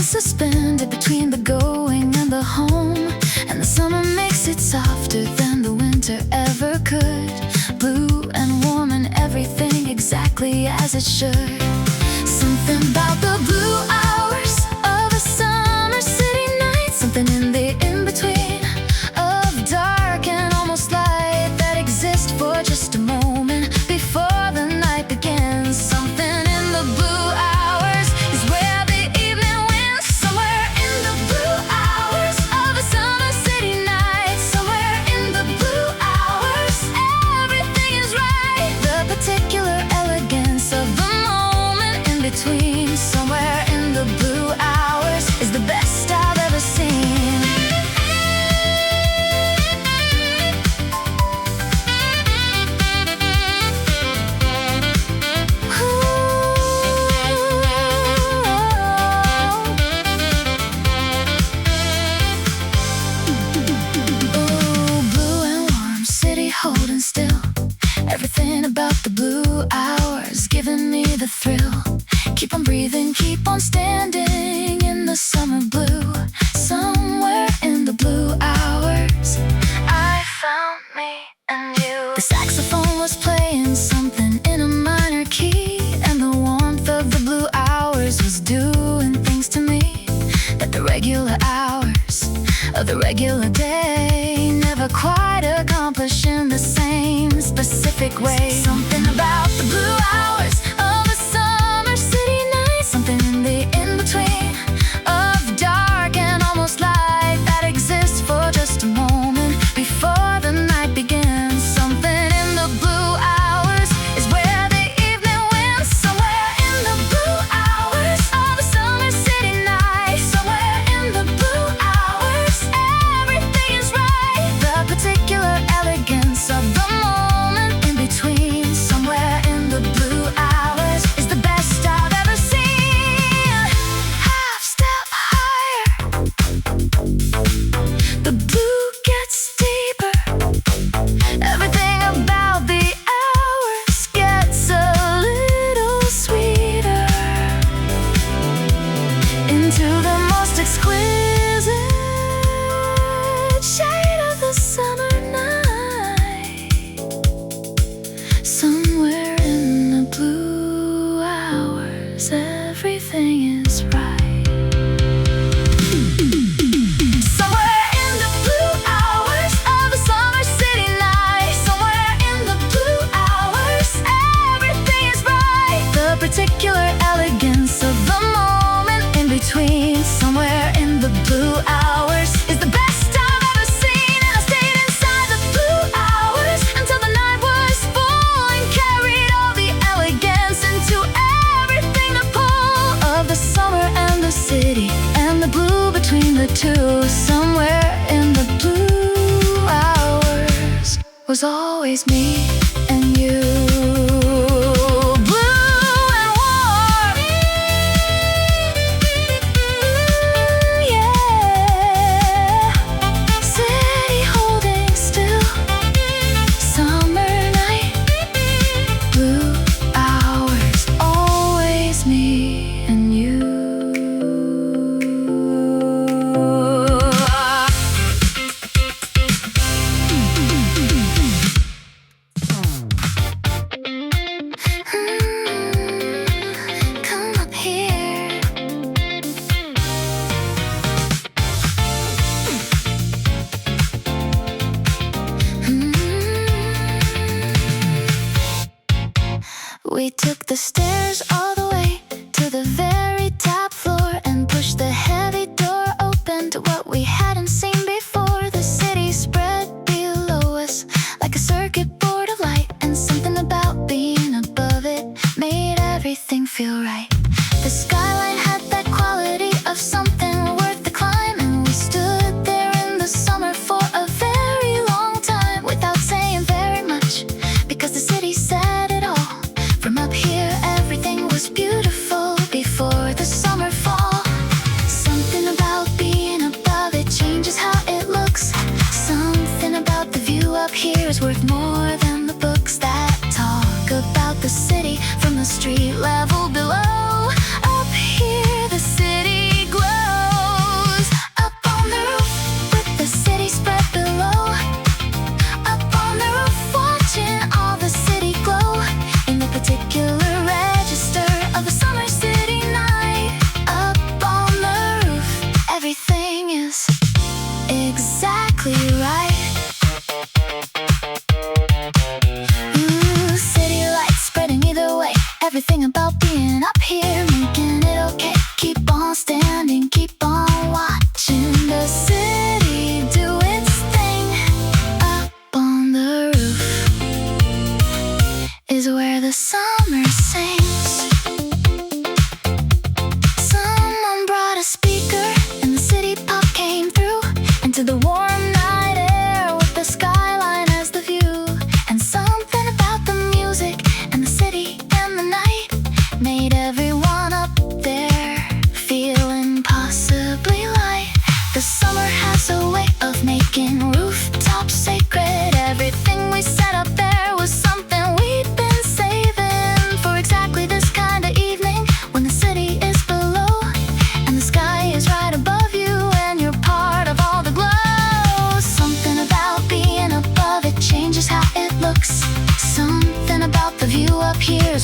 suspended between the going and the home, and the summer makes it softer than the winter ever could. Blue and warm and everything exactly as it should. Something about the blue hours of a summer city night, something in the in-between of dark and almost light that exists for just a moment before the night begins. Something in the blue hours is where the evening wins. Somewhere in the blue hours of a summer city night, somewhere in the blue hours everything is right. The particular elegance of the moment in between. Somewhere in the blue hours is the best I've ever seen. Holding still, everything about the blue hours giving me the thrill. Keep on breathing, keep on standing in the summer blue. Somewhere in the blue hours I found me and you. The saxophone was playing something in a minor key, and the warmth of the blue hours was doing things to me that the regular hours of the regular day never quite accomplish in the same specific way. Something about the blue hours of a summer city night, something in the in-between of dark and almost light that exists for just a moment before the night begins. Something in the blue hours is where the evening wins. Somewhere in the blue hours of a summer city night, somewhere in the blue hours everything is right. The particular elegance of the moment in between. Somewhere in the blue hours is the best I've ever seen. Half step higher, the blue gets deeper. Everything about the hours gets a little sweeter, into the most exquisite shade of the summer night. Somewhere in the blue hours everything is right. Somewhere in the blue hours of a summer city night, somewhere in the blue hours everything is right. The particular elegance of the moment in between. Somewhere in the blue hours is the best I've ever seen. And I stayed inside the blue hours until the night was full and carried all the elegance into everything. The pull of the summer and the city and the blue between the two. Somewhere in the blue hours was always me and you. Blue and warm, yeah. City holding still, summer night, blue hours, always me and you. Come up here. We took the stairs all the way to the very top floor and pushed the heavy door open to what we hadn't seen before. The city spread below us like a circuit board of light, and something about being above it made everything feel right. The skyline had that quality of something worth the climb, and we stood there in the summer for a very long time without saying very much, because the city said it all. From up here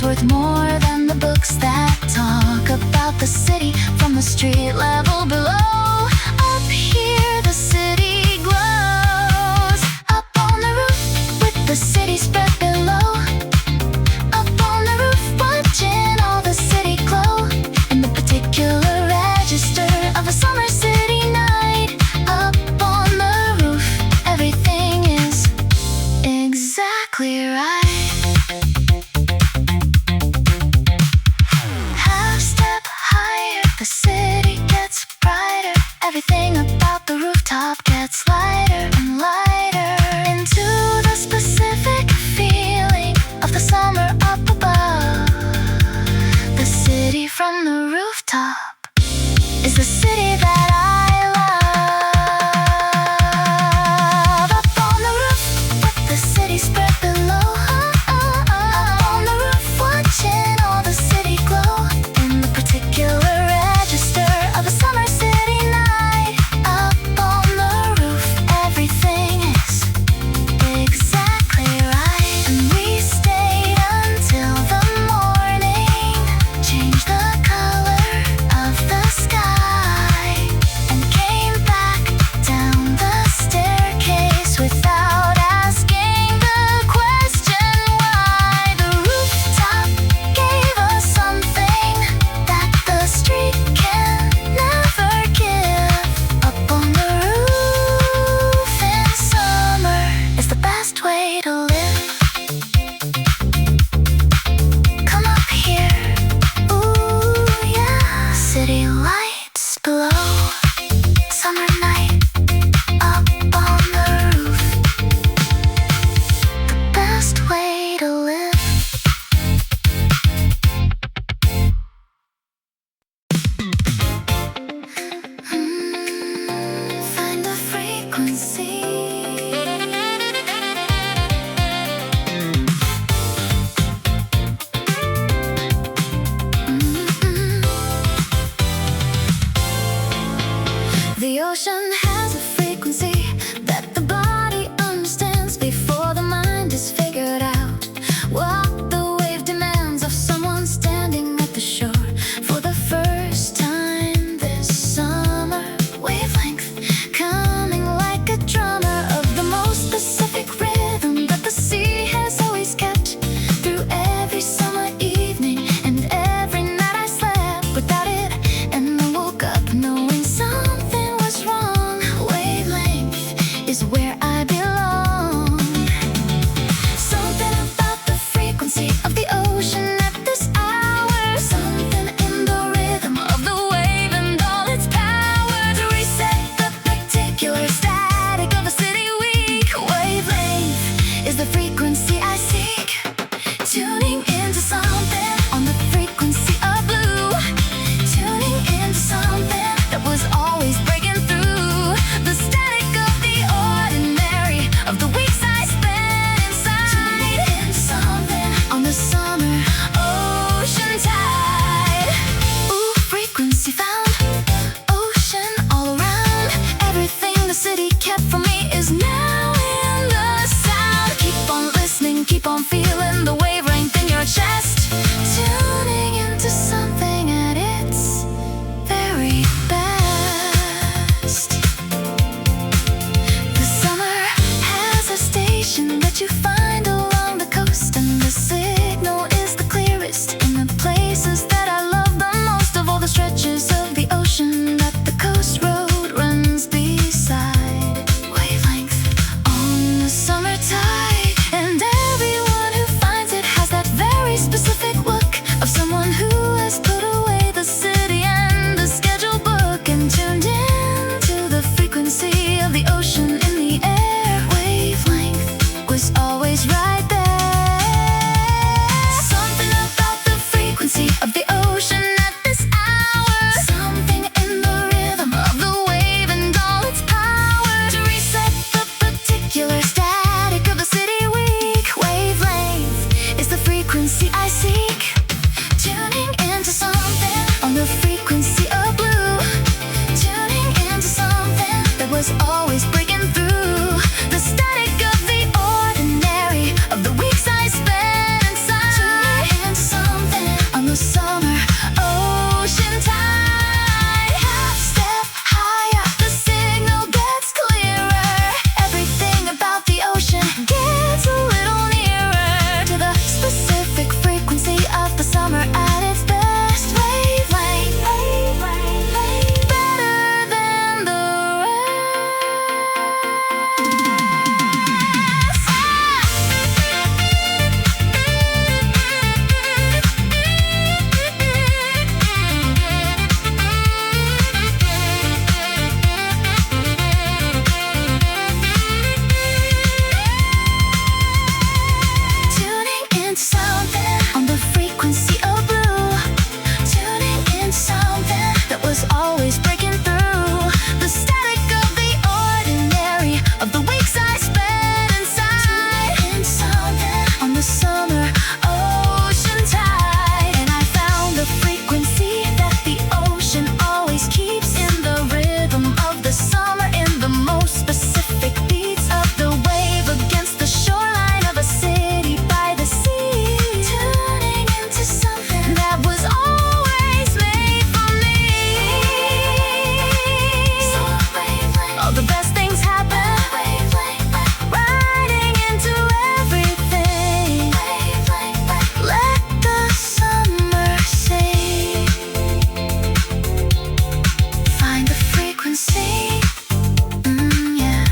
worth more than the books that talk about the city from the street level below. Up here the city glows, up on the roof with the city spread below. Up on the roof watching all the city glow in the particular register of a summer city night. Up on the roof everything is exactly right. The city gets brighter, everything about the rooftop gets lighter and lighter, into the specific feeling of the summer up above. The city from the rooftop is the city that I love. Up on the roof with the city spread below. Up on the roof watching all the city glow in the particular of a summer city night. Up on the roof everything is exactly right. And we stayed until the morning, changed the color of the sky, and came back down the staircase without asking the question why. The rooftop gave us something that the street can never give. Up on the roof in summer is the best way to live. Come up here, ooh yeah. City lights below, summer night, up on the roof, the best way to live. Find the frequency. The ocean has a frequency that the body understands before the mind is figured out what the wave demands of someone standing at the shore for the first time this summer. Wavelength coming like a drummer of the most specific rhythm that the sea has always kept through every summer evening and every night I slept without it, and I woke up knowing something was wrong. Wavelength is where I belong. Something about the frequency of the ocean at this hour, something in the rhythm of the wave and all its power to reset the particular static of a city week. Wavelength is the frequency I seek, tuning into something on the frequency of blue, tuning into something that was always breaking through the static of the ordinary of the weeks I spent inside, tuning into something on the summer ocean tide. Ooh, frequency found, ocean all around. Everything the city kept from me is now in the sound. Keep on listening, keep on feeling the wavelength in your chest, tuning into something at its very best. The summer has a station that you find along the coast, and the signal is the clearest in the places that I love the most of all the stretches of the ocean that the coast road runs beside. Wavelength on the summer tide, and everyone who finds it has that very specific look of someone who has put away the city and the schedule book and tuned in to the frequency of the ocean in the air. Wavelength was always right there. Something about the frequency of the ocean at this hour, something in the rhythm of the wave and all its power to reset the particular static of the city week. Wavelength is the frequency I seek, tuning into something on the frequency of blue, tuning into something that was always breaking through the static of the ordinary of the weeks I spent inside, tuning into something always breaking through the static of the ordinary, of the weeks I spent inside on the summer ocean tide. And I found a frequency that the ocean always keeps in the rhythm of the summer, in the most specific beats of the wave against the shoreline of a city by the sea, tuning into something that was always made for me. All the best things happen riding into everything. Let the summer sing. Find the frequency. Yeah.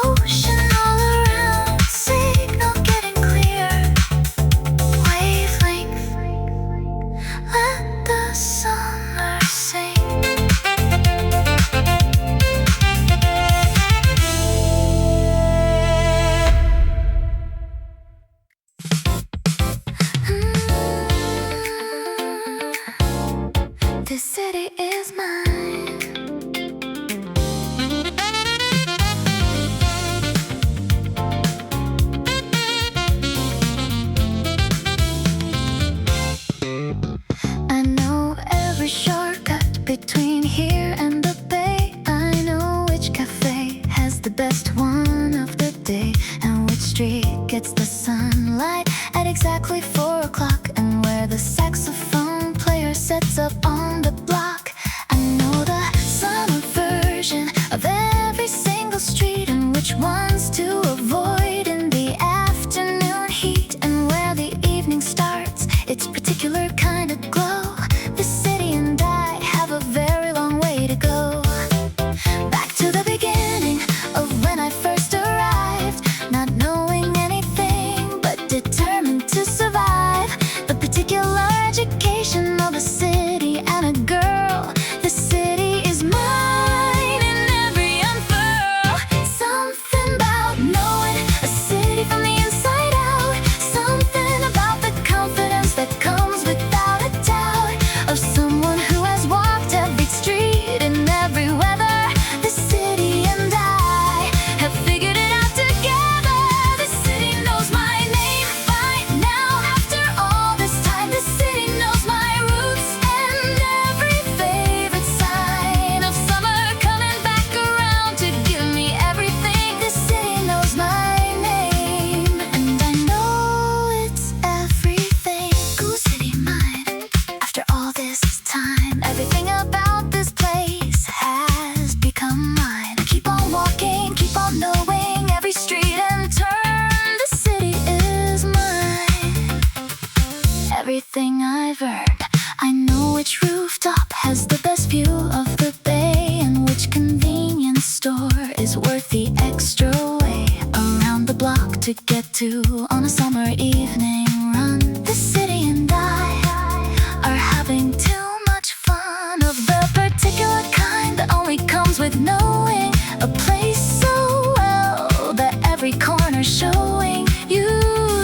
Ocean all around, signal getting clear. Wavelength. Let the summer sing. This city is mine. I know every shortcut between here and the bay. I know which cafe has the best one of the day, and which street gets the sunlight at exactly 4 o'clock, and where the saxophone player sets up on the block. I know the summer version of every single street, and which ones to avoid in the afternoon heat, and where the evening starts its particular kind of glow. The city and I have a very long way to go, back to the beginning of when I first arrived, not knowing anything but determined to survive. The particular education of a city and a girl. The city is mine in every unfurl. Something about knowing a city from the inside out. Something about the confidence that comes without a doubt, of someone who has walked every street in every weather. The city and I have figured it out together. The city knows my name by now. After all this time, the city knows my roots and every favorite sign of summer coming back around to give me everything. The city knows my name, and I know it's everything. Cool city mine. After all this time, everything about this place has become mine. I keep on walking, keep on knowing every street and turn. The city is mine. Everything I've earned. I know which rooftop has the best view of the bay, and which convenience store is worth the extra way around the block to get to on a summer evening run. The city and I are having too much fun, of the particular kind that only comes with knowing a place so well, that every corner showing you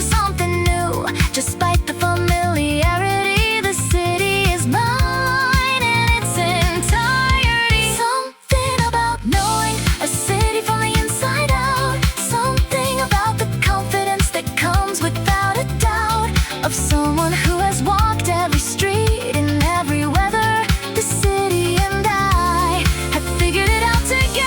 something new, despite the familiarity. The city is mine in its entirety. Something about knowing a city from the inside out. Something about the confidence that comes without a doubt, of someone who has walked every street in every weather. The city and I have figured it out together.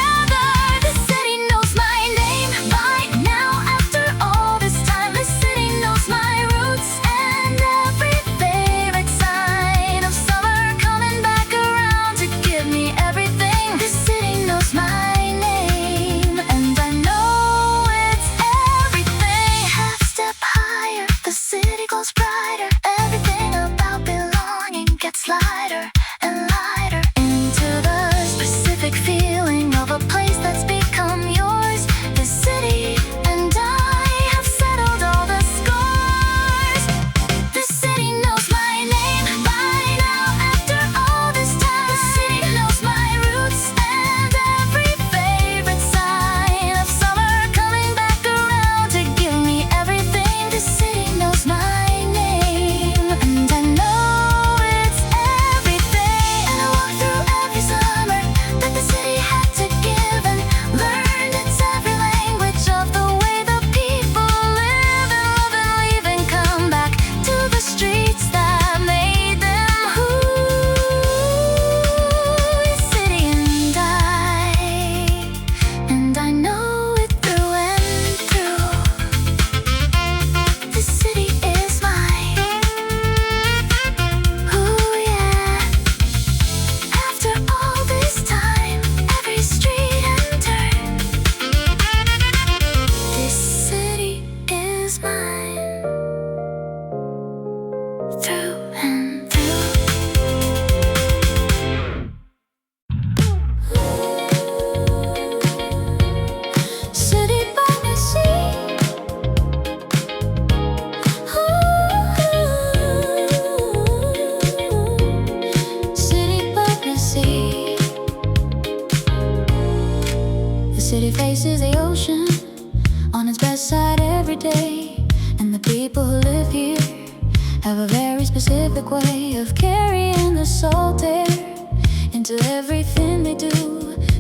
city faces the ocean on its best side every day, and the people who live here have a very specific way of carrying the salt air into everything they do.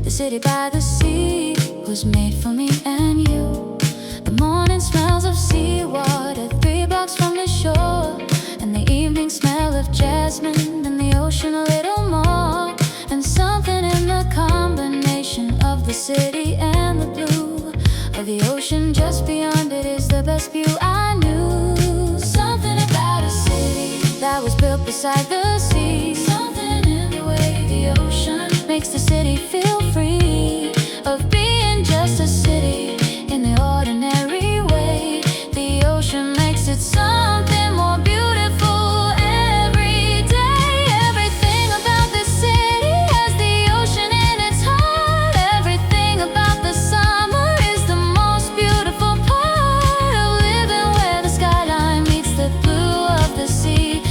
The city by the sea was made for me and you. The morning smells of seawater 3 blocks from the shore, and the evening smell of jasmine and the ocean a little more. And something in the combination of the city and the blue of the ocean just beyond it is the best view I knew. Something about a city that was built beside the sea. Something in the way the ocean makes the city feel free of being just a city in the ordinary way. The ocean makes it something more beautiful every day. Everything about this city has the ocean in its heart. Everything about the summer is the most beautiful part of living where the skyline meets the blue of the sea.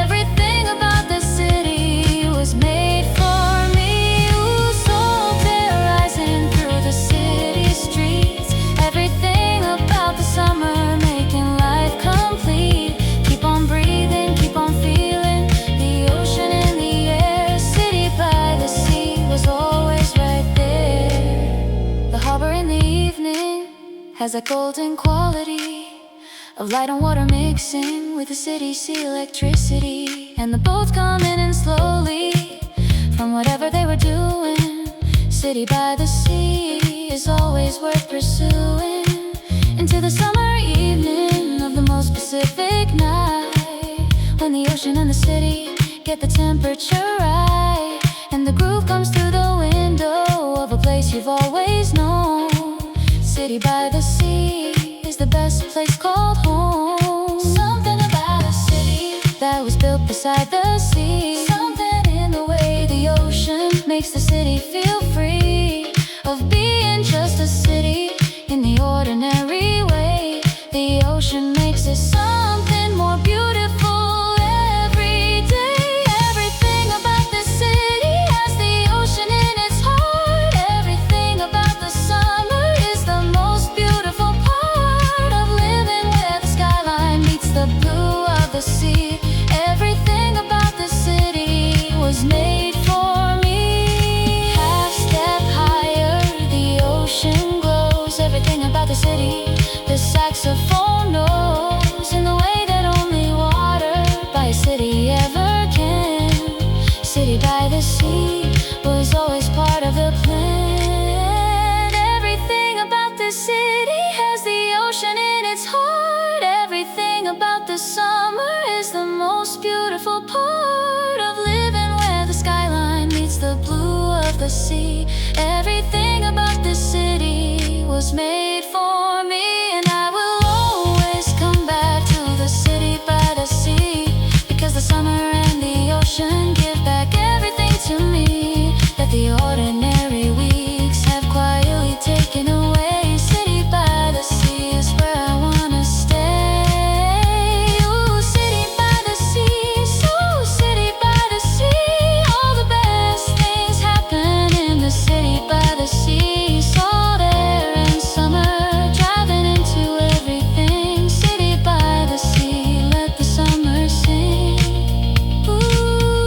Everything about the city was made for me. Ooh, salt air rising through the city streets. Everything about the summer making life complete. Keep on breathing, keep on feeling the ocean in the air. City by the sea was always right there. The harbor in the evening has that golden quality of light and water mixing with the city's electricity. And the boats coming in slowly from whatever they were doing. City by the sea is always worth pursuing. Into the summer evening of the most Pacific night, when the ocean and the city get the temperature right, and the groove comes through the window of a place you've always known. City by the sea is the best place called home. Something about a city that was built beside the sea. Something in the way the ocean makes the city feel free of being just a city in the ordinary way. The ocean makes it something more beautiful every day. Everything about this city has the ocean in its heart. Everything about the summer is the most beautiful part of living where the skyline meets the blue of the sea. Everything about the city was made for me. Half step higher, the ocean glows. Everything about the city, the saxophone knows in the way that only water by a city ever can. City by the sea was always part of the plan. Everything about the city has the ocean in its heart. Everything about the summer is the most beautiful part of living where the skyline meets the blue of the sea. Everything about this city was made for me, and I will always come back to the city by the sea, because the summer and the ocean give back everything to me that the ordinary weeks have quietly taken away. City by the sea is where I wanna stay. Ooh, city by the sea, so city by the sea. All the best things happen in the city by the sea. Salt air and summer driving into everything. City by the sea, let the summer sing. Ooh,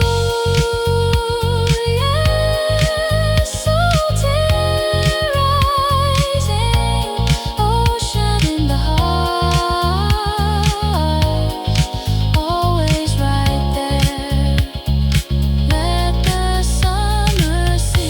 yeah, salt air rising, ocean in the heart, always right there. Let the summer sing.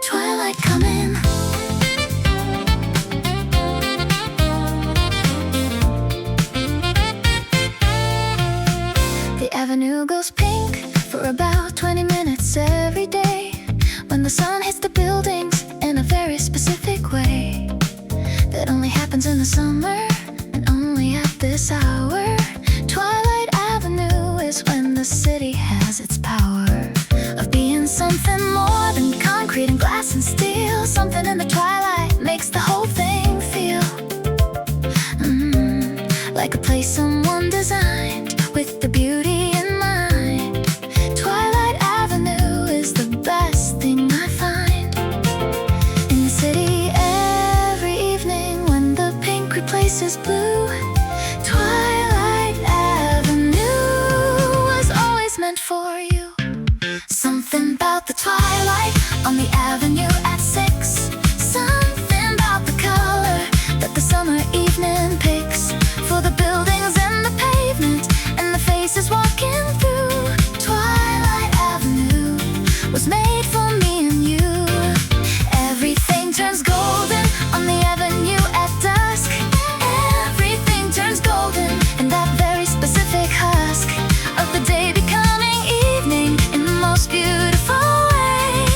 Twilight coming. The avenue goes pink for about 20 minutes every day, when the sun hits the buildings in a very specific way that only happens in the summer and only at this hour. the city has its power of being something more than concrete and glass and steel. Something in the twilight makes the whole thing feel like a place someone designed with the beauty in mind. Twilight Avenue is the best thing I find in the city every evening when the pink replaces blue. Twilight Avenue was always meant for you. Something about the twilight on the avenue at 6. Something about the color that the summer evening picks for the buildings and the pavement and the faces walking through. Twilight Avenue was made for me and you. Everything turns golden on the avenue at dusk. Everything turns golden in that very specific husk of the day becoming evening in the most beautiful way.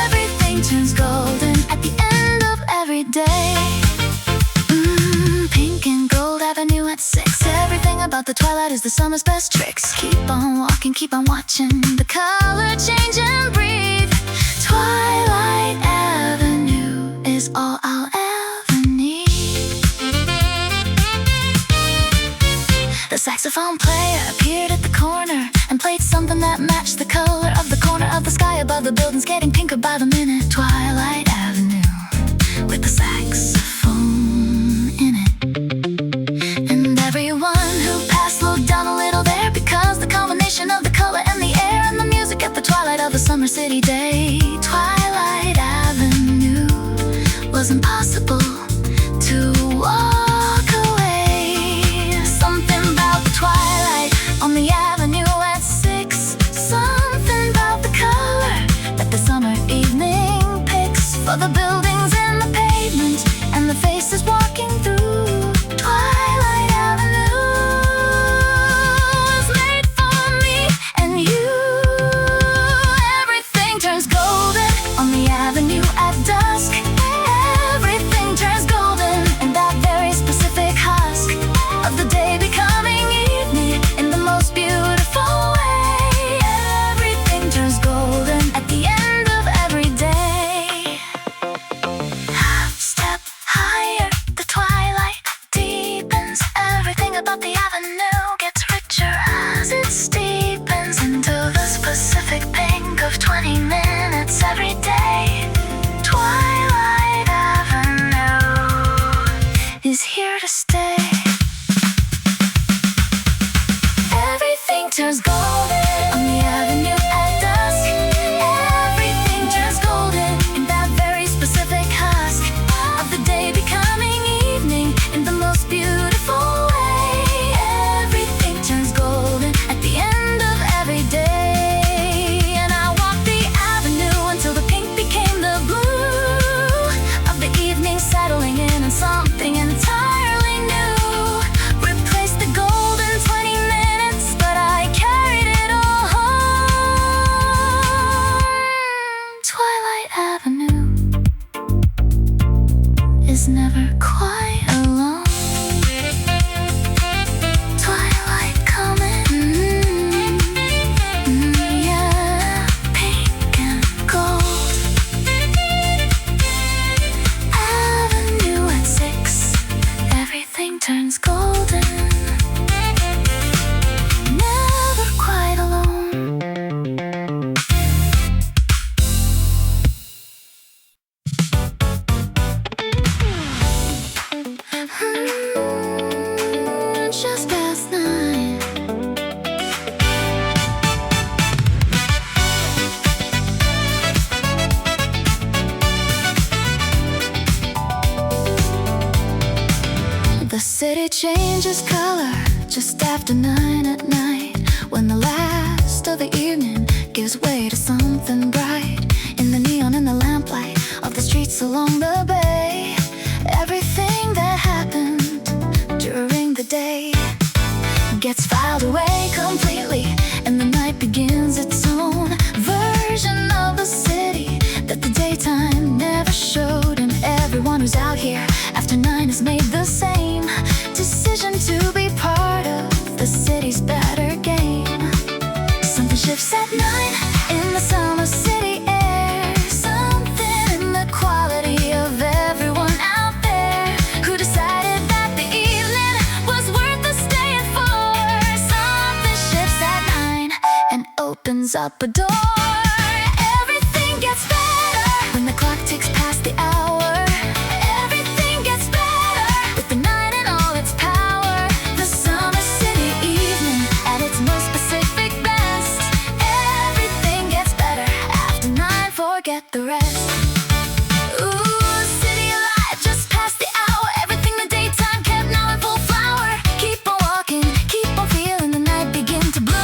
Everything turns golden at the end of every day. Pink and gold avenue at 6. Everything about the twilight is the summer's best tricks. Keep on walking, keep on watching the color change and breathe. Twilight Avenue is all I'll ever need. The saxophone player appeared at the corner and played something that matched the color of the corner of the sky above the buildings, getting pinker by the minute. Twilight Avenue with the saxophone in it. And everyone who passed slowed down a little there, because the combination of the color and the air and the music at the twilight of a summer city day. Twilight Avenue was impossible to walk away. Something about the twilight on the avenue at 6. Something about the color that the summer evening picks for the buildings and the pavement and the faces walking through. Twilight Avenue was made for me and you. Everything turns golden on the avenue at dusk. Everything turns golden in that very specific husk of the day becoming evening in the most beautiful way. Everything turns golden at the end of every day. Half step higher, the twilight deepens. Everything about the avenue gets richer as it steepens into the specific pink of 20 minutes every day. Twilight Avenue is here to stay. Everything turns golden on the avenue at dusk. Everything turns golden in that very specific husk of the day becoming evening in the most beautiful way. Everything turns golden at the end of every day. And I walked the avenue until the pink became the blue of the evening settling in, and something entirely new replaced the golden 20 minutes, but I carried it all home. Twilight Avenue is never quite alone. Twilight coming, yeah, pink and gold. Avenue at 6, everything turns golden. Never quite alone. Just past 9. The city changes color just after 9 at night, when the last of the evening gives way to something bright. In the neon and the lamplight of the streets along the bay, everything that happened during the day gets filed away completely, and the night begins its own version of the city that the daytime never showed. And everyone who's out here after 9 has made the same decision to be part of the city's better game. opens up a door. Everything gets better when the clock ticks past the hour. Everything gets better with the night and all its power. The summer city evening at its most Pacific best. Everything gets better after 9, forget the rest. Ooh, city alive just past the hour. Everything the daytime kept now in full flower. Keep on walking, keep on feeling the night begin to bloom.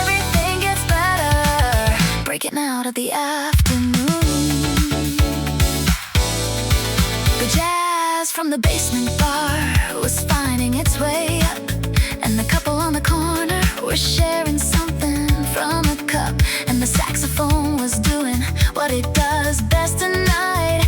Everything gets better, breaking out of the afternoon. The jazz from the basement bar was finding its way up, and the couple on the corner were sharing something from a cup, and the saxophone was doing what it does best tonight.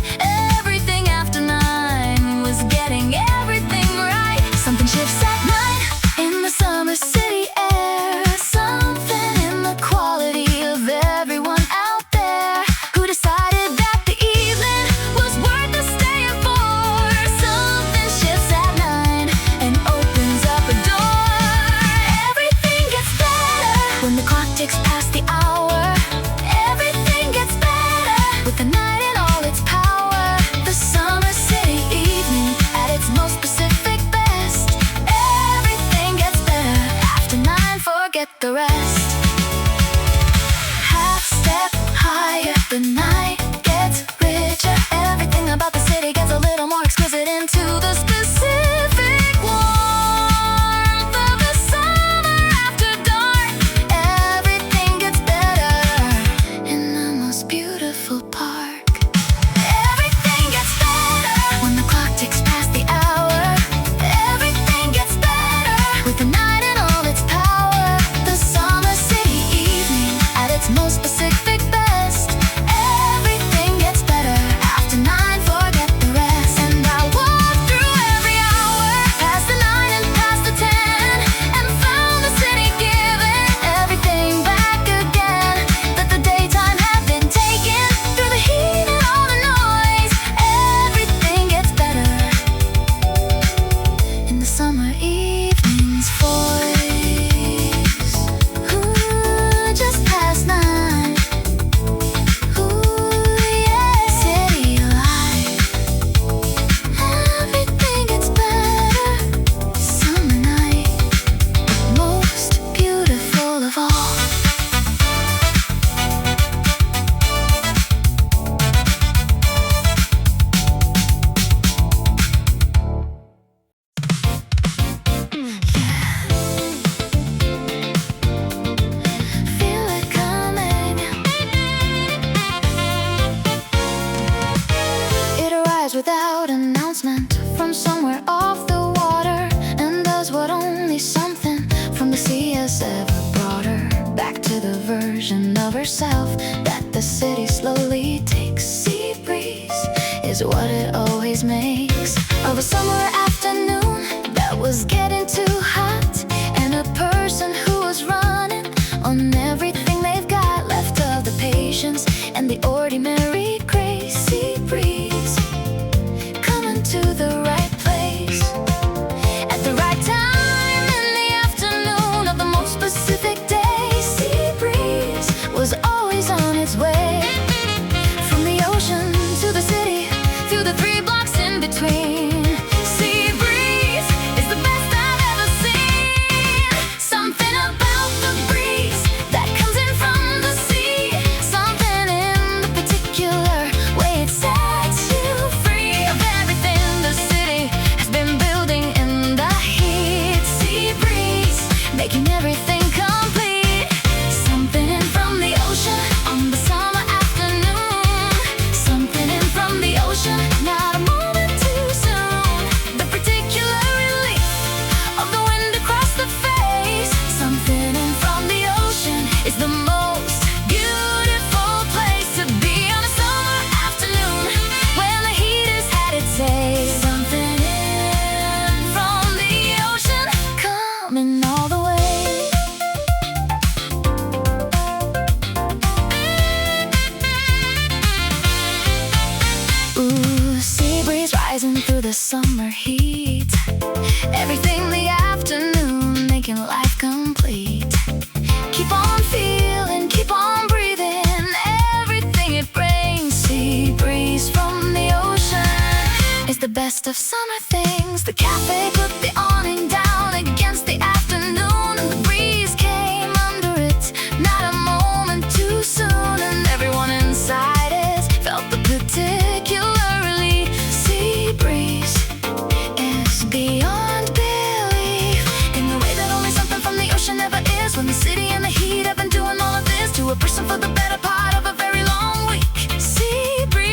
Everything after 9 was getting everything right. Something shifts at night in the summer city air. Something in the quality of everyone out there who decided that the evening was worth the staying for. Something shifts at 9 and opens up a door. Everything gets better when the clock ticks past the hour. Everything gets better with the night and all its power. The summer city evening at its most Pacific best. Everything gets better after 9, forget the rest. Half step higher, the night gets richer. Everything about the city gets a little more exquisite into the specific warmth of the summer after dark. Everything gets better in the most beautiful park. Everything gets better when the clock ticks past the hour. Everything gets better with the night and all its power. The summer city evening at its most Pacific best. Everything gets better after 9, forget the rest. And I walked through every hour, past the 9 and past the 10, and found the city giving everything back again that the daytime had been taken. Through the heat and all the noise, everything gets better in the summer evening's voice. Ooh, just past 9. Ooh, yeah, city alive. Everything gets better. Summer night, most beautiful of all. Feel it coming. It arrives without announcement from somewhere off the water, and does what only something from the sea has ever brought her. Back to the version of herself that the city slowly takes. Sea breeze is what it always makes of a summer afternoon that was getting too hot, and a person who was running on everything they've got left of the patience and the ordinary grace. Sea breeze coming to the right place at the right time in the afternoon of the most Pacific day. Sea breeze was always on its way from the ocean to the city, through the 3 blocks in between. Sea breeze is the best I've ever seen. Something about the breeze that comes in from the sea. Something in the particular way it sets you free of everything the city has been building in the heat. Sea breeze making everything complete. Something in from the ocean on the summer afternoon. Something in from the ocean, not a moment too soon. The particular relief of the wind across the face. Something in from the ocean is the most beautiful place to be on a summer afternoon when the heat has had its say. Something in from the ocean coming all the way. Ooh, sea breeze rising through the summer heat. Everything the afternoon making life complete. Keep on feeling best of summer things. The cafe put the awning down against the afternoon, and the breeze came under it, not a moment too soon. And everyone inside it felt the particularly sea breeze is beyond belief, in the way that only something from the ocean ever is. When the city and the heat have been doing all of this to a person for the better part of a very long week. Sea breeze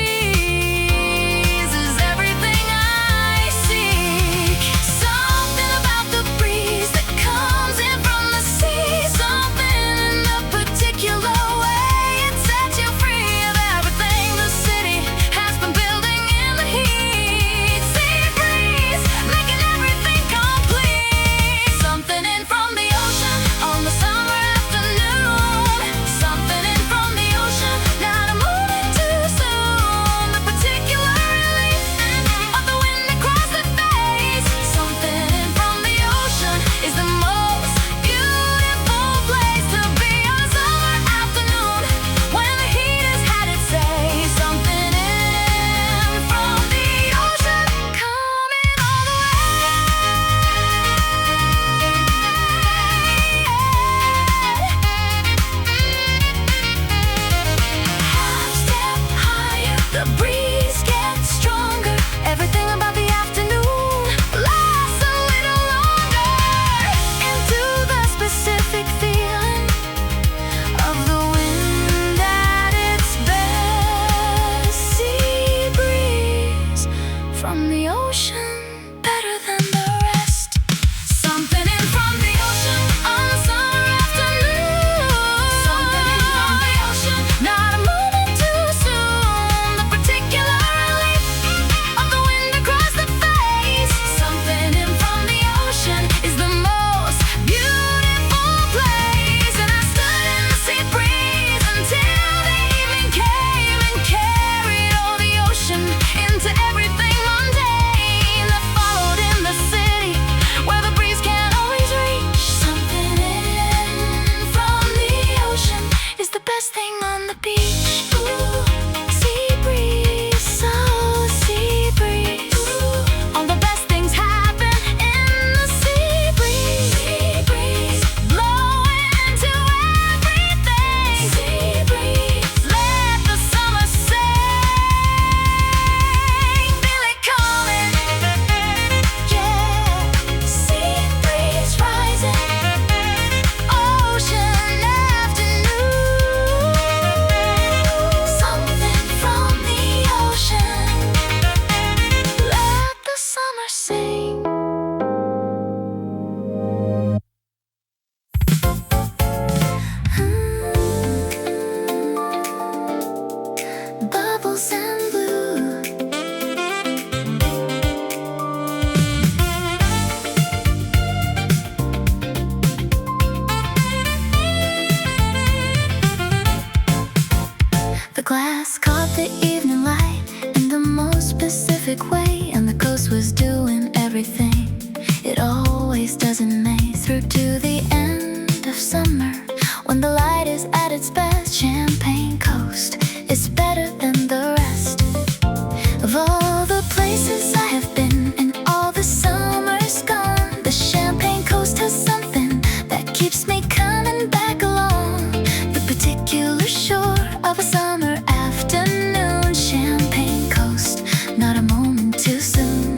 is everything I seek. Something about the breeze that comes in from the sea, something in a particular way. It sets you free of everything the city has been building in the heat. Sea breeze, making everything complete. Something in from the ocean on the summer afternoon. Something in from the ocean, not a moment too soon. The particular relief of the wind across the face. Something in from the ocean is the most beautiful place to be on a summer afternoon when the heat has had its say. Something in from the ocean coming all the way. Half step higher, the breeze gets stronger. Everything about the afternoon lasts a little longer. Into the specific feeling of the wind at its best. Sea breeze from the ocean, better than the rest. Something in from the ocean on a summer afternoon. Something in from the ocean, not a moment too soon. The particular relief of the wind across the face. Something in from the ocean is the most beautiful place. And I stood in the sea breeze until the evening came and carried all the ocean into everything mundane that followed in the city where the breeze can't always reach. Something in from the ocean is the best thing on the beach. Ooh, sea breeze, so sea breeze. Ooh, all the best things happen in the sea breeze. Sea breeze, blowing into everything. Sea breeze, let the summer sing. Feel it coming, yeah. Sea breeze rising, ocean afternoon. Something from the ocean, let the summer sing. Bubbles and blue. The glass caught the evening light in the most specific way, and the coast was doing everything it always does in May through to the end of summer, when the light is at its best. Champagne Coast is better than the rest of all the places I have been, and all the summers gone. The Champagne Coast has something that keeps me coming back along the particular shore of a summer afternoon. Champagne Coast, not a moment too soon.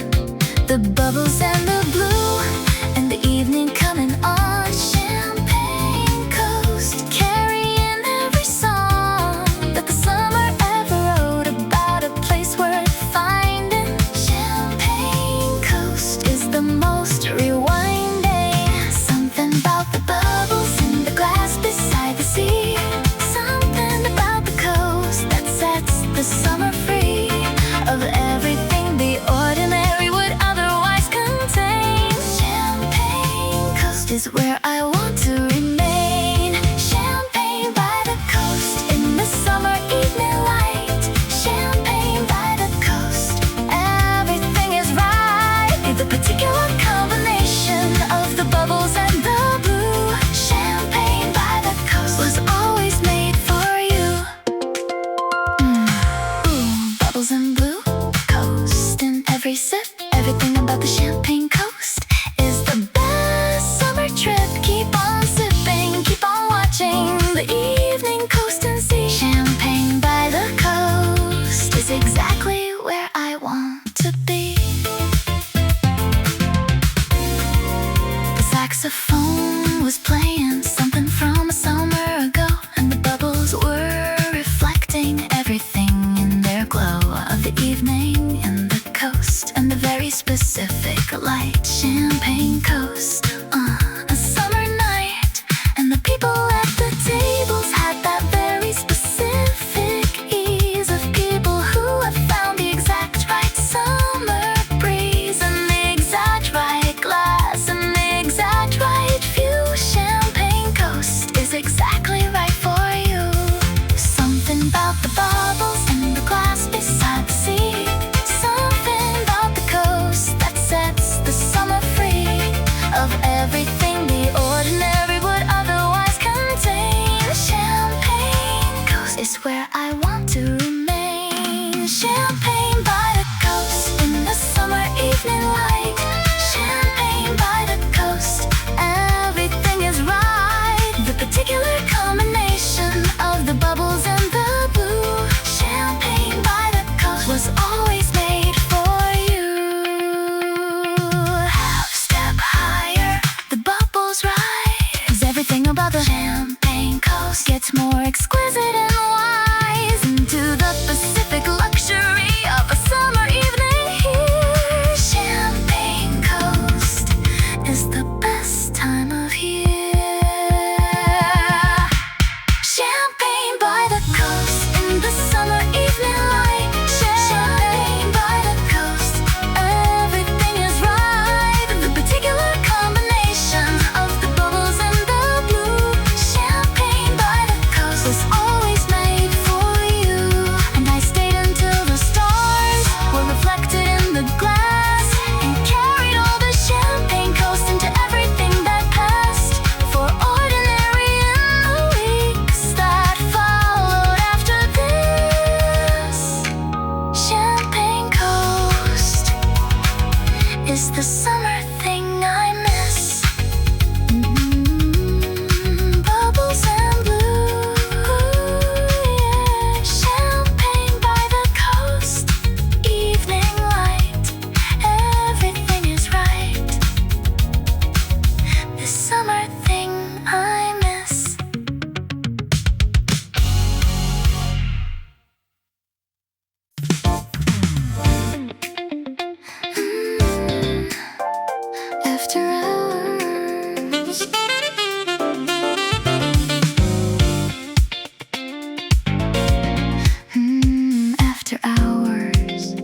The bubbles and the blue, and the evening coming on. Champagne Coast, carrying every song that the summer ever wrote about a place worth finding. Champagne Coast is the most rewinding. Something about the bubbles in the glass beside the sea. Something about the coast that sets the summer free of everything the ordinary would otherwise contain. Champagne Coast is where I want to remain. Champagne by the coast in the summer evening light. Champagne by the coast, everything is right. The particular combination of the bubbles and the blue. Champagne by the coast was always made for you. Ooh, bubbles and blue, coast in every sip. Everything about the Champagne Coast is the best summer trip. Keep on sipping, keep on watching the evening coast and sea. Champagne by the coast is exactly where I want to be. The saxophone was playing something from a summer ago, and the bubbles were reflecting everything in their glow of the evening and the coast and the very specific light. Champagne Coast, a summer night, and the people at the tables had that very specific ease of people who have found the exact right summer breeze and the exact right glass and the exact right view. Champagne Coast is exactly right for you. Something about the bubbles and the glass beside the sea. Something about the coast that sets the summer free of everything the ordinary would otherwise contain. Champagne Coast is where I want to remain. Champagne by the coast in the summer evening light. Champagne by the coast, everything is right. The particular combination of the bubbles and the blue. Champagne by the coast was always made for you. Half step higher, the bubbles rise. Everything about the Champagne Coast gets more exquisite and wise into the Pacific luxury of a summer evening here. Champagne Coast is the best time of year. Champagne by the coast in the summer evening light. Champagne by the coast, everything is right. The particular combination of the bubbles and the blue. Champagne by the coast was always made for you. And I stayed until the stars were reflected in the glass and carried all the Champagne Coast into everything that passed. For ordinary in the weeks that followed after this. Champagne Coast is the summer thing I miss. Bubbles and blue, yeah. Champagne by the coast, evening light, everything is right. This summer thing I miss. After hours. After hours.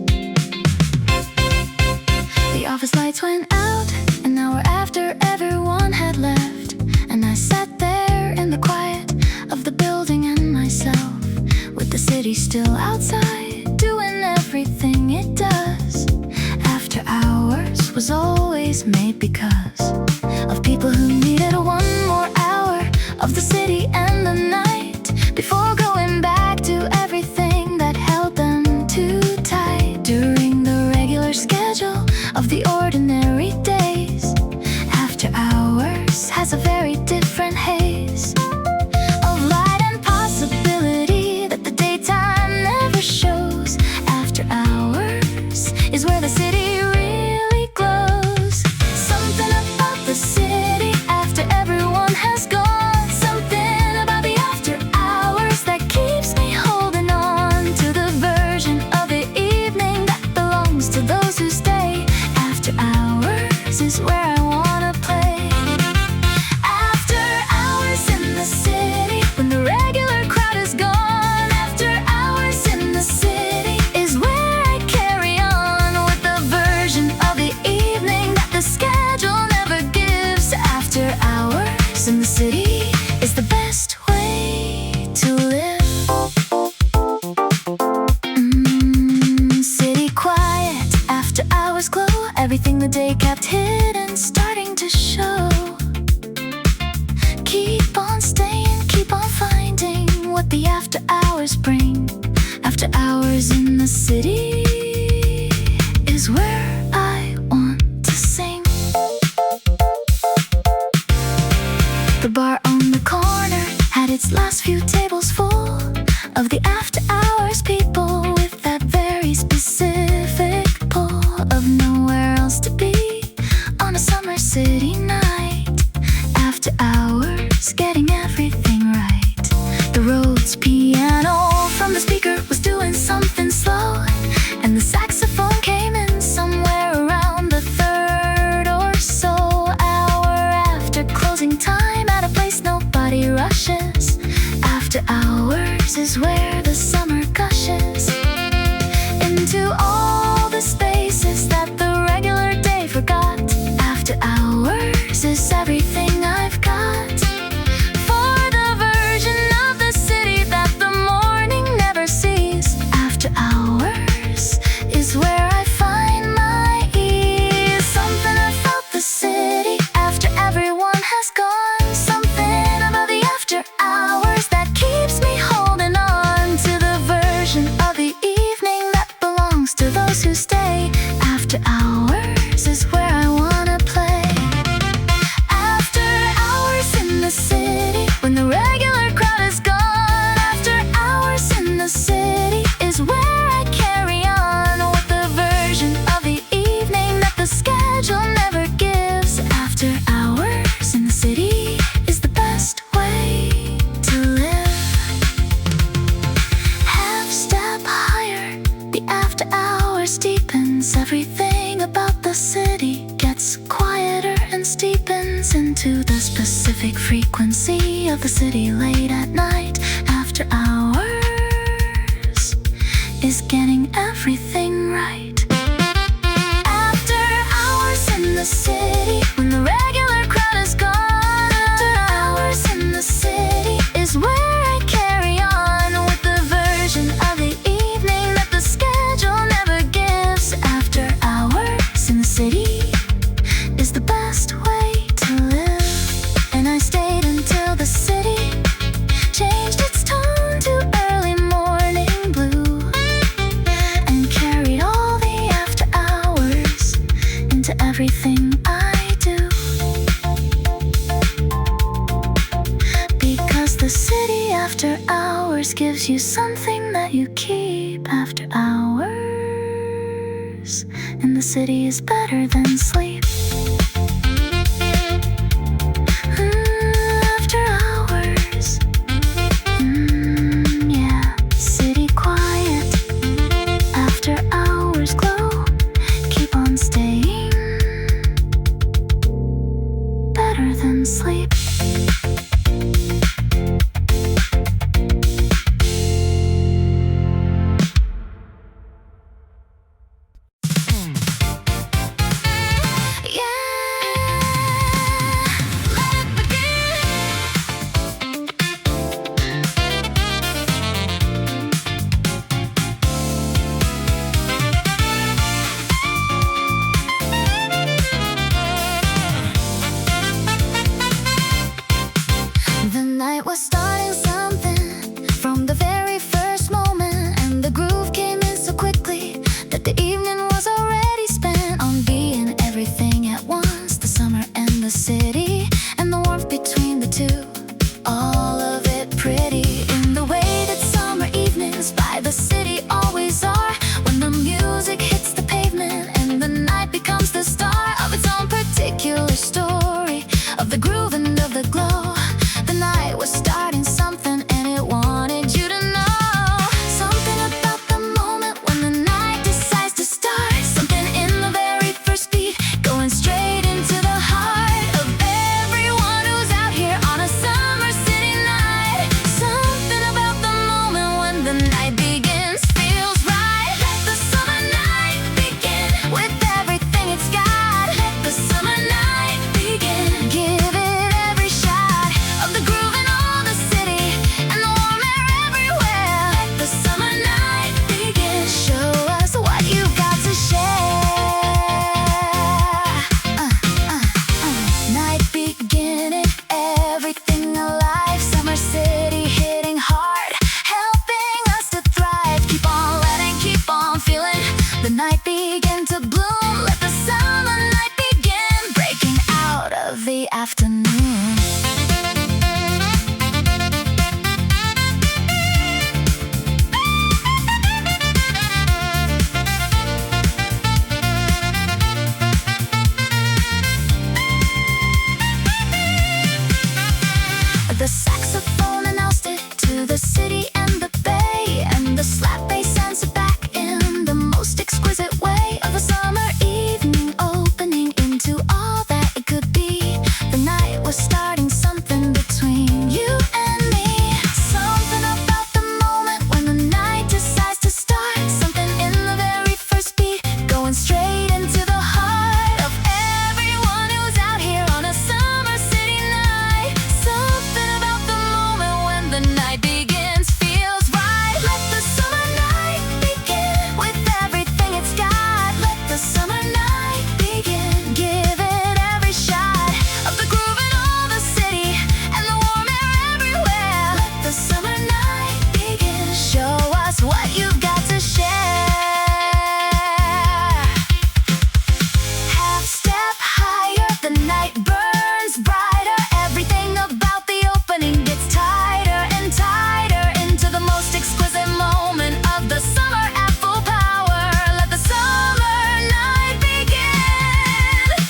The office lights went out an hour after everyone had left, and I sat there in the quiet of the building and myself, with the city still outside doing everything it does. After hours was always made because of people who needed one more hour of the city and the night before going back to everything that held them too tight during the regular schedule of the ordinary days. After hours has a very different haze of light and possibility that the daytime never shows. After hours is where the city really glows. Something about the city after everyone has gone. Something about the after hours that keeps me holding on to the version of the evening that belongs to those who stay. After hours is where I wanna play. After hours in the city, when the regular crowd is gone. After hours in the city is where I carry on with the version of the evening that the schedule never gives. After hours in the city is the best way to live. City quiet, after hours glow. Everything the day kept hidden starting to show. Keep on staying, keep on finding what the after hours bring. After hours in the city is where I its last few tables full of the after hours people with that very specific pull of nowhere else to be on a summer city night. After hours, getting everything right. The Rhodes piano from the speaker was doing something slow, and the saxophone came in somewhere around the third or so hour after closing time at a place nobody rushes. After hours is where the summer gushes into all the spaces that the regular day forgot. After hours is everything I've got for the version of the city that the morning never sees. After hours is where I find my ease. Something about the city after everyone has gone. Something about the after hours that keeps me holding on to the version of the evening that belongs to those who stay. After hours is where I wanna play. After hours in the city, when the regular crowd is gone. After hours in the city is where I carry on with the version of the evening that the schedule never gives. After hours in the city is the best way to live. Half step higher, the after hours deepens. Everything about the city gets quieter and steepens into the specific frequency of the city late at night. After hours is getting everything right. After hours in the city, when the regular crowd is gone. After hours in the city is where I carry on with the version of the evening that the schedule never gives. After hours in the city is the best way to live. And I stayed until the city changed its tone to early morning blue, and carried all the after hours into everything I do. Because the city after hours gives you something that you keep. After hours and the city is better than sleep. After hours, yeah, city quiet. After hours glow, keep on staying. Better than sleep. Yeah.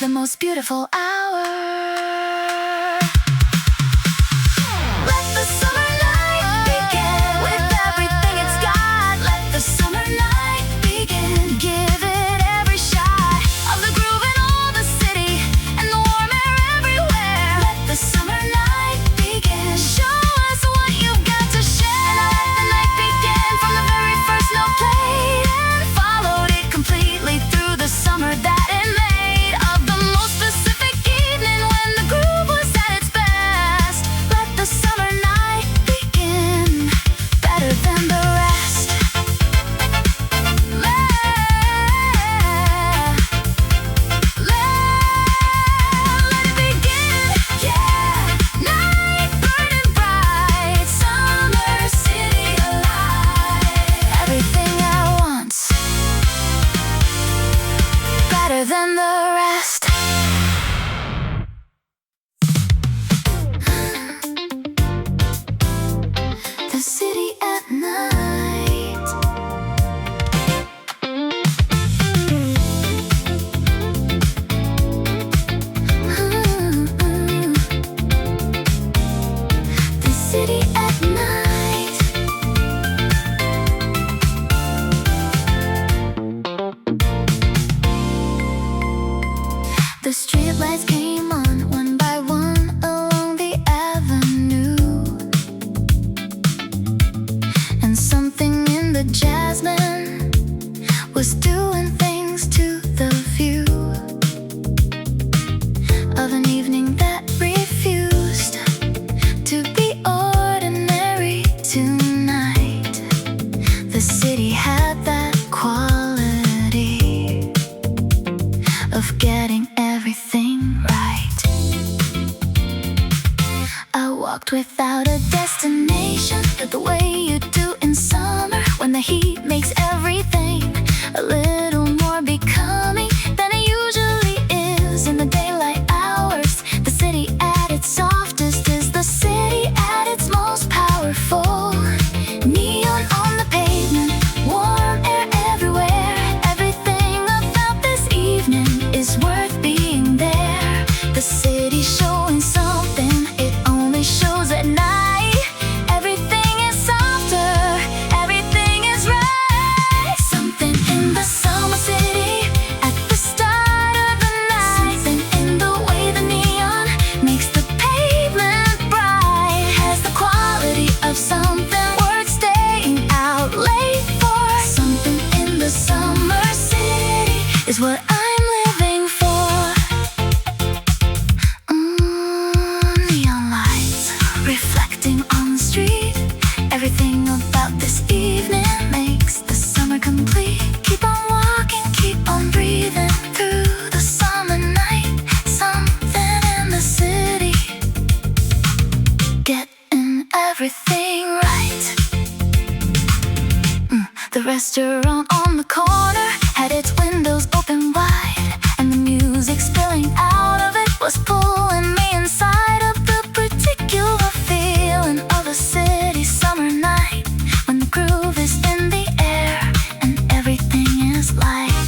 the most beautiful hour. Let the summer night begin with everything it's got. Let the summer night begin. Give it every shot of the groove in all the city and the warm air everywhere. Let the summer night begin. Show us what you've got to share. Now let the night begin from the very first note played and followed it completely through the summer that it made. Of the most specific evening when the groove was at its best. Let the summer night begin, better than the rest. Let it begin, yeah. Night burning bright, summer city alive. Everything at once, better than the rest. The city at night. The city at night. The streetlights came on one by one along the avenue, and something in the jasmine was doing things to the view of an evening that refused to be ordinary tonight. The city had that quality of getting everything right. I walked without a destination, but the way you do in summer, when the heat makes everything a little more becoming than it usually is in the daylight hours. The city at its softest is the city at its most powerful. Neon on the pavement, warm air everywhere. Everything about this evening is worth being there. The city's showing something it only shows at night. Everything is softer, everything is right. Something in the summer city at the start of the night. Something in the way the neon makes the pavement bright. Has the quality of something worth staying out late for. Something in the summer city is what I'm living for. Neon lights reflecting on the street. Everything about this evening makes the summer complete. Keep on walking, keep on breathing through the summer night. Something in the city, getting everything right. The restaurant on the corner had its windows open wide, and the music spilling out of it was pulling me inside of the particular feeling of a city summer night, when the groove is in the air and everything is light.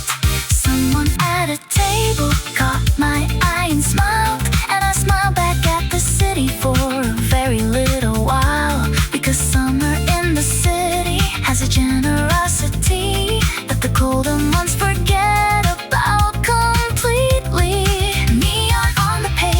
Someone at a table caught my eye and smiled, and I smiled back at the city for a very little while, because summer in the city has a generosity that the colder months forget about completely. Neon on the pavement,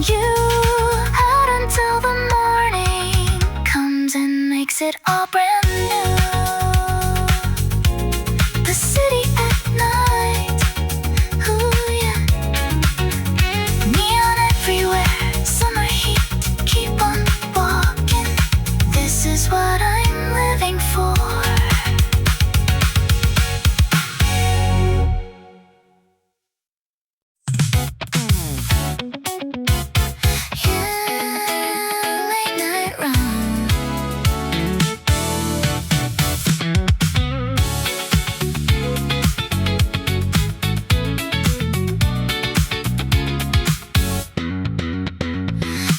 you out until the morning comes and makes it all brand new. The city at night, ooh yeah. Neon everywhere, summer heat, keep on walking. This is what I'm living for.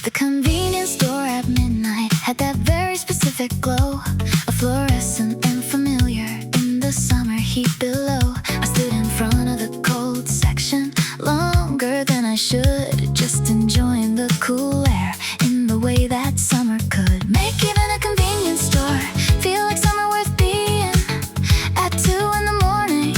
The convenience store at midnight had that very specific glow, a fluorescent and familiar in the summer heat below. I stood in front of the cold section longer than I should, just enjoying the cool air in the way that summer could make even a convenience store feel like summer worth being. At 2 in the morning,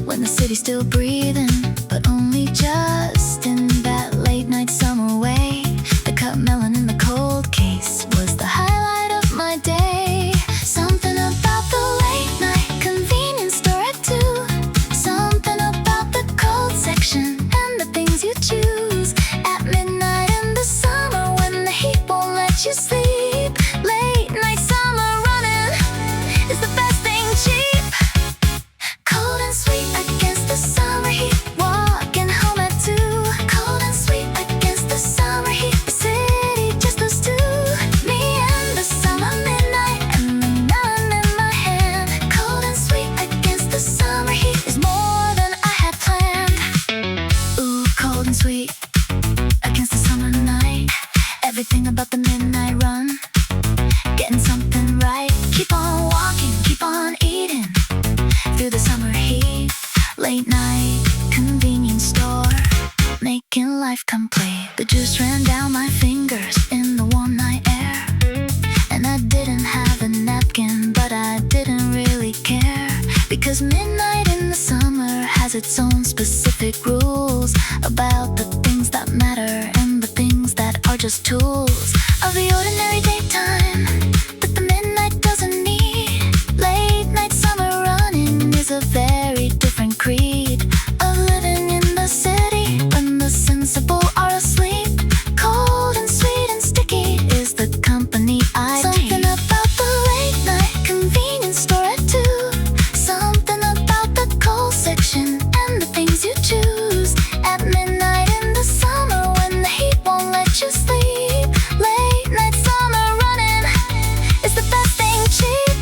when the city's still breathing, but only just in that late night summer way. The cut melon in the cold case was the highlight of my day. Something about the late night convenience store at 2. Something about the cold section and the things you choose at midnight in the summer when the heat won't let you sleep. Late night summer running is the best thing cheap. Cold and sweet against the summer heat, walking home at 2. Cold and sweet against the summer heat, the city just us two. Me and the summer midnight and the melon in my hand. Cold and sweet against the summer heat is more than I had planned. Ooh, cold and sweet against the summer night. Everything about the midnight run, getting something right. Keep on walking, keep on eating through the summer heat. Late night convenience store, making life complete. The juice ran down my fingers in the warm night air, and I didn't have a napkin, but I didn't really care, because midnight in the summer has its own specific rules about the things that matter and the things that are just tools of the ordinary daytime that the midnight doesn't need. Late night summer running is a very different creed of living in the city when the sensible are asleep. Cold and sweet and sticky is the company I keep. Something about the late night convenience store at 2. Something about the cold section and the things you choose at midnight in the summer when the heat won't let you sleep. Late night summer running is the best thing cheap.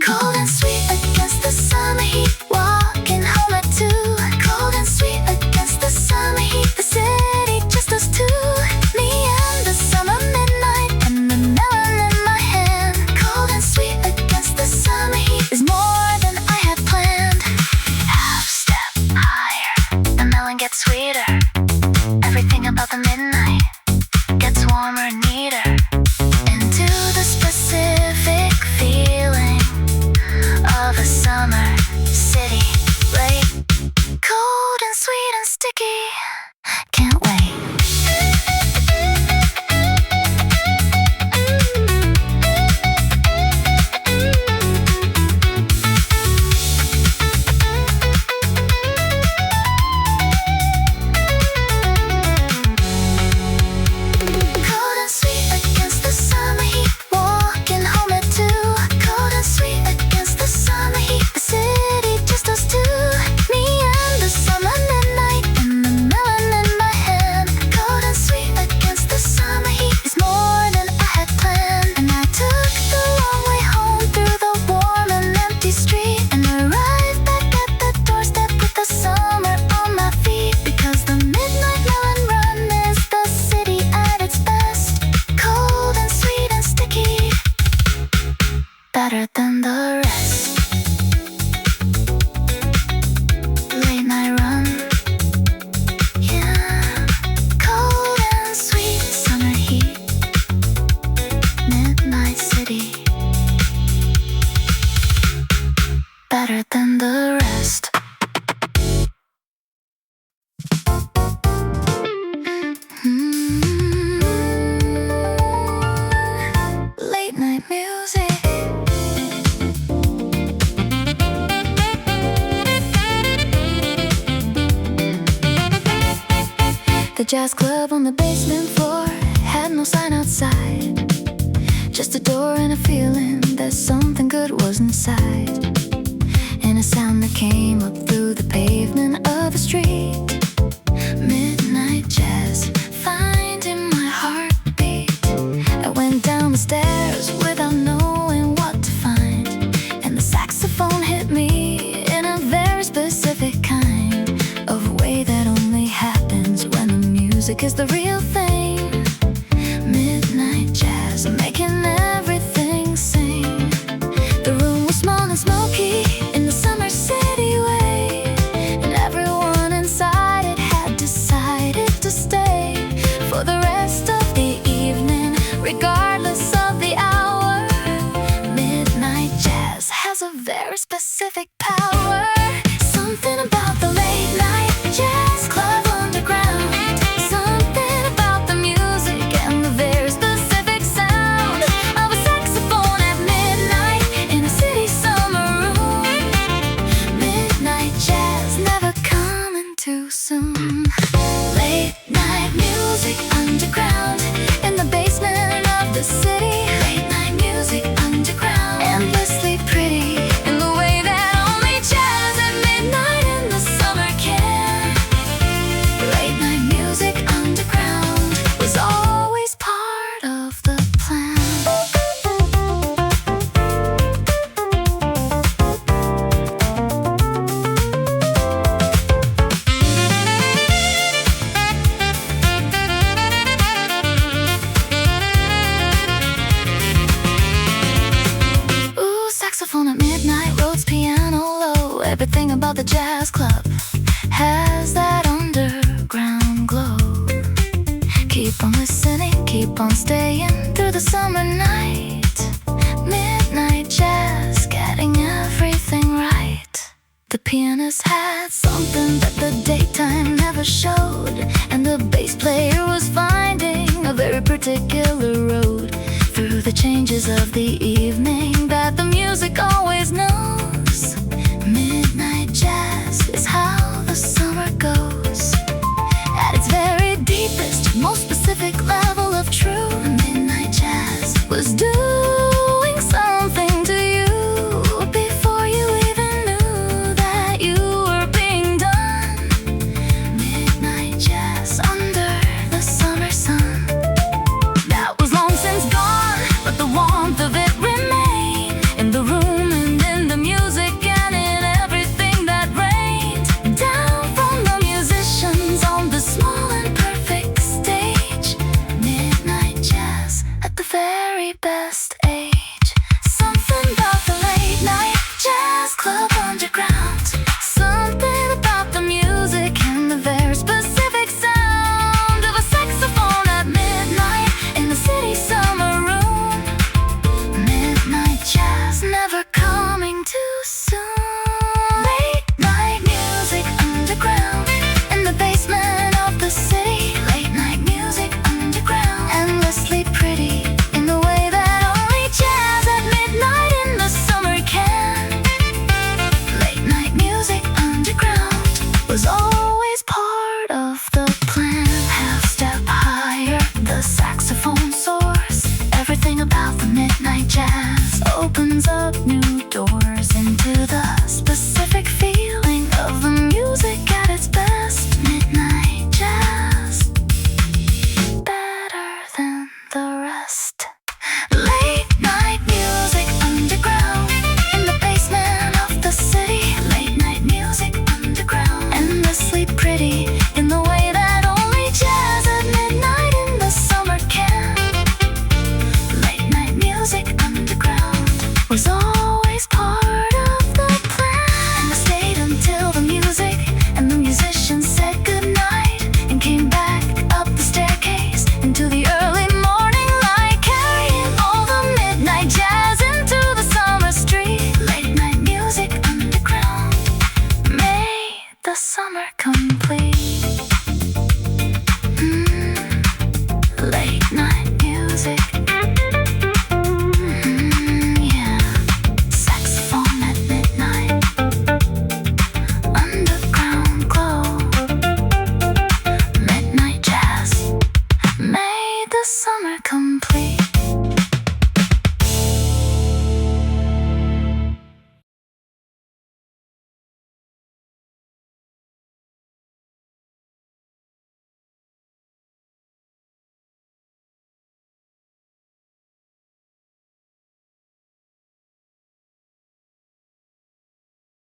Cold and sweet against the summer heat, walking home at 2. Cold and sweet against the summer heat, the city just us two. Me and the summer midnight and the melon in my hand. Cold and sweet against the summer heat is more than I had planned. Half step higher, the melon gets sweeter. Everything about the midnight gets warmer, neater, into the specific feeling of a summer city. Late, cold and sweet and sticky. Can't wait. The jazz club on the basement floor had no sign outside, just a door and a feeling that something good was inside, and a sound that came up through the pavement of the street. Midnight jazz, finding my heartbeat. I went down the stairs without knowing what to find, and the saxophone hit me in a very specific kind of way that only happens when the music is the real thing. Midnight jazz, making everything sing. The room was small and smoky in the summer city way, and everyone inside it had decided to stay for the rest of the evening, regardless of the hour. Midnight jazz has a very specific power. Something about the late night jazz club underground, something about the music and the very specific sound of a saxophone at midnight in a city summer room. Midnight jazz, never coming too soon. Late night music underground in the basement of the city. Late night music underground, endlessly pretty in the way that only jazz at midnight in the summer can. Late night music underground was always part of the plan. Ooh, saxophone at midnight, Rhodes piano low. Everything about the jazz club has that underground glow. Keep on listening, keep on staying through the summer night. Midnight jazz, getting everything right. The pianist had something that the daytime never showed, and the bass player was finding a very particular road through the changes of the evening that the music always knows. Midnight jazz is how the summer goes. At its very deepest, most specific level of true, midnight jazz was doing something to you before you even knew that you were being done. Midnight jazz under the summer sun. That was long since gone, but the warmth of it remained in the room and in the music and in everything that rained down from the musicians on the small and perfect stage. Midnight jazz at the very best age. Something about the late night jazz club underground, something about the music and the very specific sound of a saxophone at midnight in the city summer room. Midnight jazz, never coming too soon. Late night music underground in the basement of the city. Late night music underground, endlessly pretty in the way that only jazz at midnight in the summer can. Late night music underground was always part of the plan. Half step higher, the saxophone soars. Everything about the midnight jazz opens up new doors into the specific feeling of the music at its best. Midnight jazz, better than the rest. Late night music underground in the basement of the city. Late night music underground, endlessly pretty in the way that only jazz at midnight in the summer can. Late night music underground was always part of the plan. And I stayed until the music and the musicians said goodnight and came back up the staircase into the early morning light, carrying all the midnight jazz into the summer street. Late night music underground made the summer complete.